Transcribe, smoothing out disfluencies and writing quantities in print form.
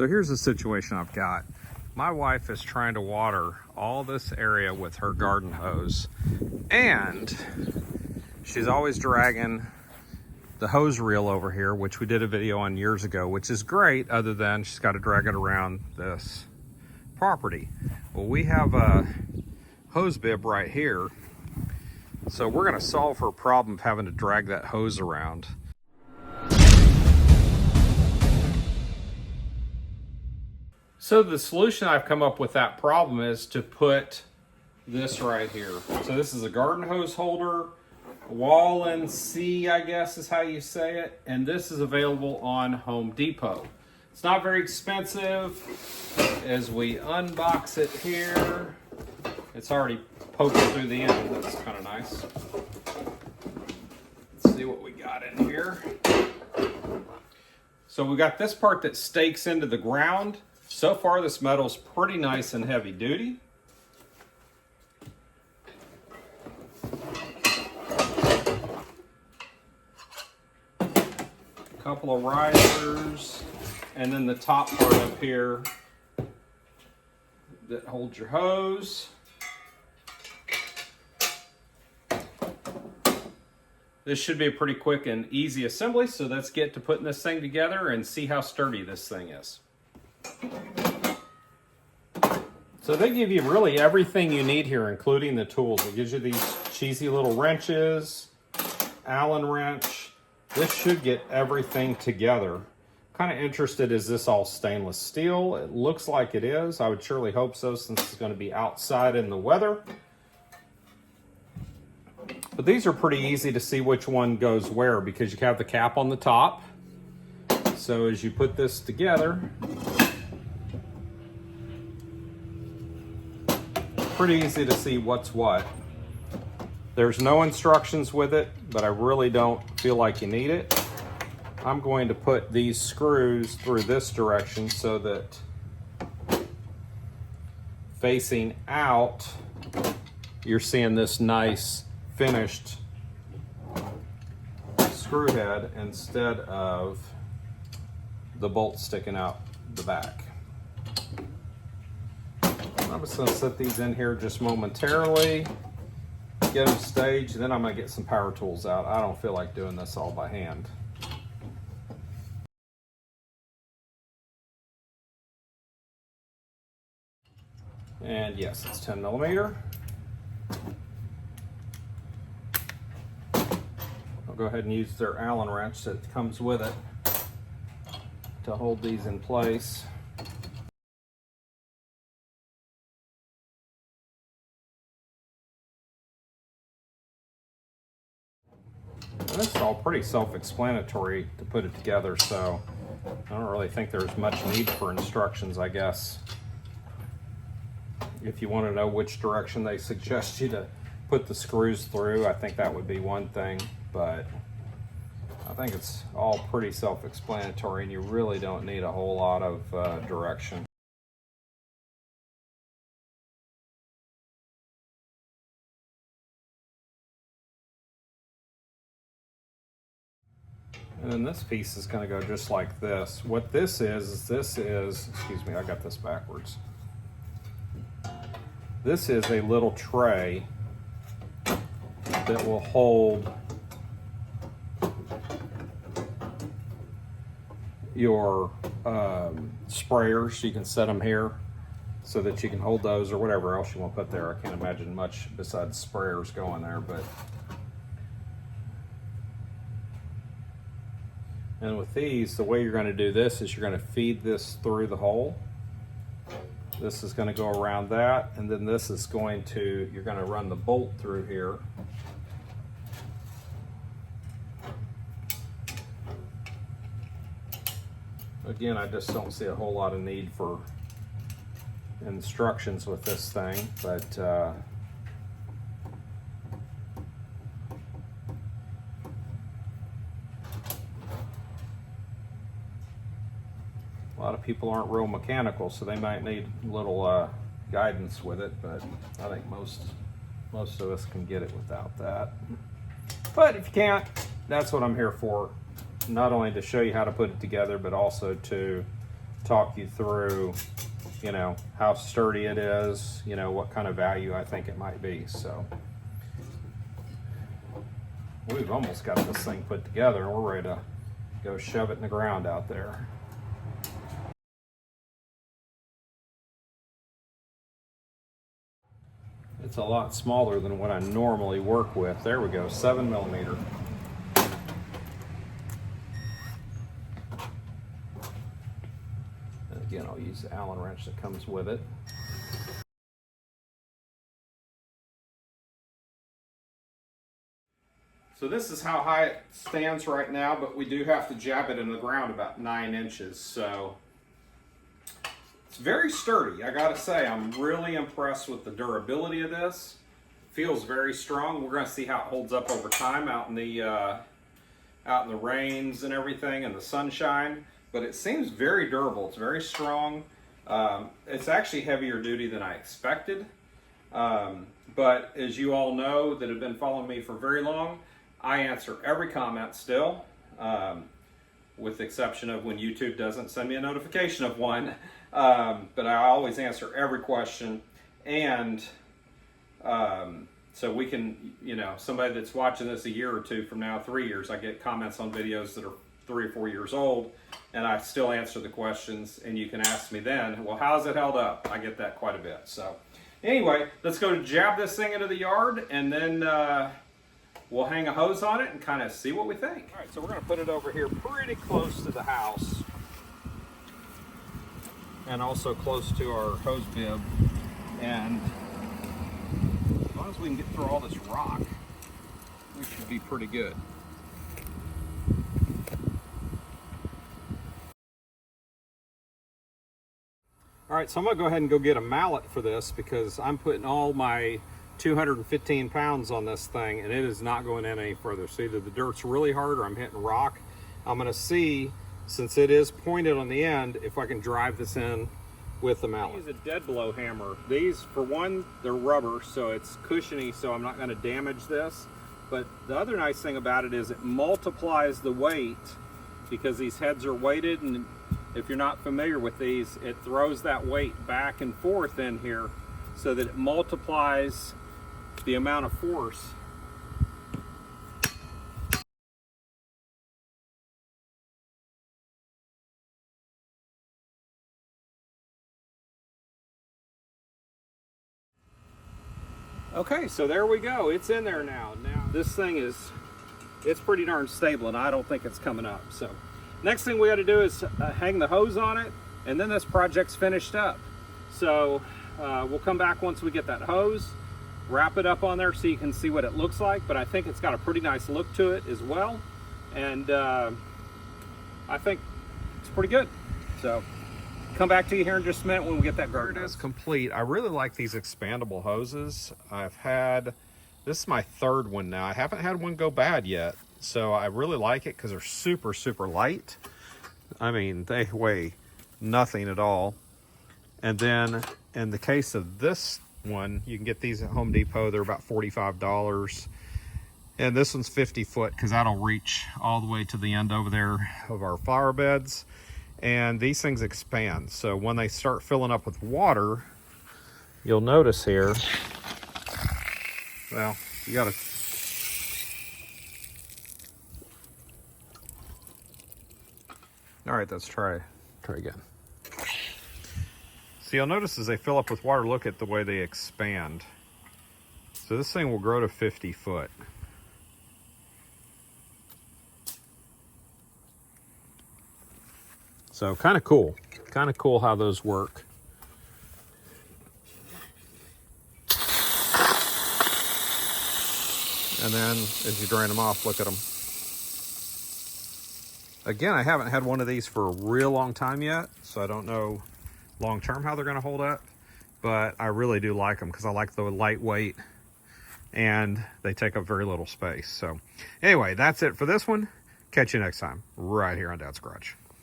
So here's the situation I've got. My wife is trying to water all this area with her garden hose, and she's always dragging the hose reel over here, which we did a video on years ago, which is great, other than she's got to drag it around this property. Well, we have a hose bib right here, so we're going to solve her problem of having to drag that hose around. So the solution I've come up with that problem is to put this right here. So this is a garden hose holder, Wall & C, I guess is how you say it, and this is available on Home Depot. It's not very expensive. As we unbox it here, it's already poking through the end. That's kind of nice. Let's see what we got in here. So we got this part that stakes into the ground. So far, this metal's pretty nice and heavy duty. A couple of risers, and then the top part up here that holds your hose. This should be a pretty quick and easy assembly, so let's get to putting this thing together and see how sturdy this thing is. So they give you really everything you need here, including the tools. It gives you these cheesy little wrenches, Allen wrench. This should get everything together. Kind of interested, is this all stainless steel? It looks like it is. I would surely hope so, since it's going to be outside in the weather. But these are pretty easy to see which one goes where, because you have the cap on the top. So as you put this together, pretty easy to see what's what. There's no instructions with it, but I really don't feel like you need it. I'm going to put these screws through this direction so that facing out, you're seeing this nice finished screw head instead of the bolt sticking out the back. I'm just going to set these in here just momentarily, get them staged, then I'm going to get some power tools out. I don't feel like doing this all by hand. And yes, it's 10 millimeter. I'll go ahead and use their Allen wrench that comes with it to hold these in place. This is all pretty self-explanatory to put it together, so I don't really think there's much need for instructions, I guess. If you want to know which direction they suggest you to put the screws through, I think that would be one thing, but I think it's all pretty self-explanatory, and you really don't need a whole lot of direction. And then this piece is going to go just like this. What this is, excuse me, I got this backwards. This is a little tray that will hold your sprayers. You can set them here so that you can hold those or whatever else you want to put there. I can't imagine much besides sprayers going there, but. And with these, the way you're going to do this is you're going to feed this through the hole. This is going to go around that, and then this is going to, you're going to run the bolt through here. Again, I just don't see a whole lot of need for instructions with this thing, but a lot of people aren't real mechanical, so they might need a little guidance with it, but I think most of us can get it without that. But if you can't, that's what I'm here for. Not only to show you how to put it together, but also to talk you through, you know, how sturdy it is, you know, what kind of value I think it might be. So we've almost got this thing put together and we're ready to go shove it in the ground out there. It's a lot smaller than what I normally work with. There we go, 7mm. And again, I'll use the Allen wrench that comes with it. So this is how high it stands right now, but we do have to jab it in the ground about 9 inches. So it's very sturdy. I gotta say, I'm really impressed with the durability of this. Feels very strong. We're gonna see how it holds up over time out in the rains and everything and the sunshine. But it seems very durable. It's very strong. It's actually heavier duty than I expected. But as you all know that have been following me for very long, I answer every comment still, with the exception of when YouTube doesn't send me a notification of one. But I always answer every question. And so we can, you know, somebody that's watching this a year or two from now, 3 years, I get comments on videos that are 3 or 4 years old, and I still answer the questions, and you can ask me then, well, how's it held up? I get that quite a bit. So anyway, let's go jab this thing into the yard, and then we'll hang a hose on it and kind of see what we think. All right, so we're gonna put it over here pretty close to the house and also close to our hose bib. And as long as we can get through all this rock, we should be pretty good. All right, so I'm gonna go ahead and go get a mallet for this because I'm putting all my 215 pounds on this thing and it is not going in any further. So either the dirt's really hard or I'm hitting rock. I'm gonna see, since it is pointed on the end, if I can drive this in with the mallet. I use a dead blow hammer. These, for one, they're rubber, so it's cushiony, so I'm not gonna damage this. But the other nice thing about it is it multiplies the weight because these heads are weighted, and if you're not familiar with these, it throws that weight back and forth in here so that it multiplies the amount of force. Okay, so there we go. It's in there now. Now this thing is, it's pretty darn stable, and I don't think it's coming up. So next thing we got to do is hang the hose on it, and then this project's finished up. So we'll come back once we get that hose, wrap it up on there so you can see what it looks like. But I think it's got a pretty nice look to it as well, and I think it's pretty good. So come back to you here in just a minute when we get that garden. It is complete. I really like these expandable hoses. I've had, this is my third one now. I haven't had one go bad yet. So I really like it because they're super, super light. I mean, they weigh nothing at all. And then in the case of this one, you can get these at Home Depot. They're about $45. And this one's 50 foot because that'll reach all the way to the end over there of our flower beds. And these things expand. So when they start filling up with water, you'll notice here, well, you gotta, all right, let's try again. So you'll notice as they fill up with water, look at the way they expand. So this thing will grow to 50 foot. So kind of cool how those work. And then as you drain them off, look at them. Again, I haven't had one of these for a real long time yet, so I don't know long term how they're gonna hold up, but I really do like them because I like the lightweight and they take up very little space. So anyway, that's it for this one. Catch you next time right here on Dad's Garage.